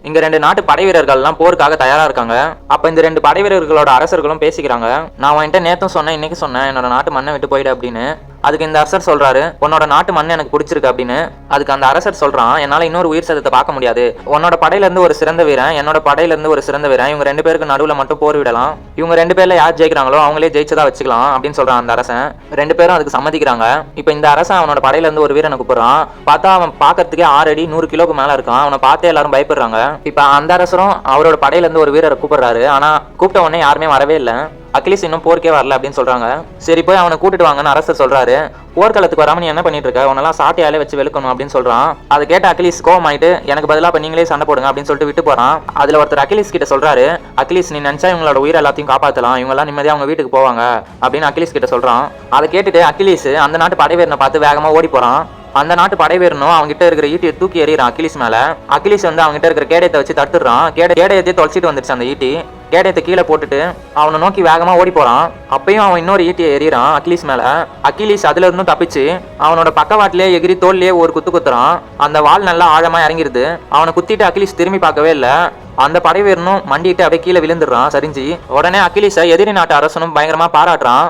இங்க 2 நாட்டு படை வீரர்கள்லாம் போருக்காக தயாரா இருக்காங்க. அப்ப இந்த 2 படை வீரர்களோட அரசர்களும் பேசிக்கிறாங்க. நான் உன்கிட்ட நேத்தும் சொன்னேன், இன்னைக்கு சொன்னேன், என்னோட நாட்டு மண்ணை விட்டு போயிடு அப்படின்னு. அதுக்கு இந்த அரசர் சொல்றாரு, உன்னோட நாட்டு மண் எனக்கு பிடிச்சிருக்கு அப்படின்னு. அதுக்கு அந்த அரசர் சொல்றான், என்னால இன்னொரு உயிர் சேதத்தை பார்க்க முடியாது. உன்னோட படையில இருந்து ஒரு சிறந்த வீரன், என்னோட படையில இருந்து ஒரு சிறந்த வீரன், இவங்க 2 பேருக்கு நடுவுல மட்டும் போர் விடலாம். இவங்க 2 பேர்ல யார் ஜெயிக்கிறாங்களோ அவங்களே ஜெயிச்சதா வச்சுக்கலாம் அப்படின்னு சொல்றான் அந்த அரசன். 2 பேரும் அதுக்கு சம்மதிக்கிறாங்க. இப்ப இந்த அரசன் அவனோட படையில இருந்து ஒரு வீரனை கூப்பிடுறான். பார்த்தா அவன் பாக்கிறதுக்கே 6 அடி 100 கிலோக்கு மேல இருக்கான். அவனை பார்த்தே எல்லாரும் பயப்படுறாங்க. இப்ப அந்த அரசரும் அவரோட படையில இருந்து ஒரு வீரரை கூப்பிடுறாரு. ஆனா கூப்பிட்ட உடனே யாருமே வரவே இல்லை. அகிலிஸ் இன்னும் போருக்கே வரல அப்படின்னு சொல்றாங்க. சரி போய் அவனை கூட்டிட்டு வாங்கன்னு அரசர் சொல்றாரு. போர்க்களத்துக்கு வராம நீ என்ன பண்ணிட்டு இருக்க, உன்னெல்லாம் சாட்டையாலே வச்சு வெளுக்கணும் அப்படின்னு சொல்றான். அதை கேட்ட அகிலிஸ் கோவம் ஆயிட்டு, எனக்கு பதிலா இப்ப நீங்களே சண்டை போடுங்க அப்படின்னு சொல்லிட்டு விட்டு போறான். அதுல ஒருத்தர் அகிலிஸ் கிட்ட சொல்றாரு, அகிலிஸ் நீ நினைச்சா இவங்களோட உயிரை எல்லாத்தையும் காப்பாத்தலாம், இவங்க எல்லாம் நிம்மதியா அவங்க வீட்டுக்கு போவாங்க அப்படின்னு அகிலிஸ் கிட்ட சொல்றான். அதை கேட்டுட்டு அகிலிஸ் அந்த நாட்டு படைவீரனை பார்த்து வேகமா ஓடி போறான். அந்த நாட்டு படைவீரனும் அவங்க கிட்ட இருக்கிற ஈட்டியை தூக்கி எறிறான் அகிலிஸ் மேல. அகிலிஸ் வந்து அவங்க கிட்ட இருக்கிற கேடயத்தை வச்சு தட்டுறான். கேடயத்தை தொலைச்சிட்டு வந்துருச்சு அந்த ஈட்டி. கேடயத்தை கீழே போட்டுட்டு அவனை நோக்கி வேகமா ஓடி போறான். அப்பயும் அவன் இன்னொரு ஈட்டியை எறிறான் அகிலிஸ் மேல. அகிலிஸ் அதுல இருந்தும் தப்பிச்சு அவனோட பக்கவாட்டிலே எகிரி தோல்லையே ஒரு குத்து குத்துறான். அந்த வால் நல்லா ஆழமா இறங்கிருது. அவனை குத்திட்டு அகிலிஸ் திரும்பி பார்க்கவே இல்லை. அந்த படை வீரனும் மண்டிட்டு அப்படியே கீழே விழுந்துடுறான் சரிஞ்சு. உடனே அகிலிஸை எதிரி நாட்டு அரசனும் பயங்கரமா பாராட்டுறான்.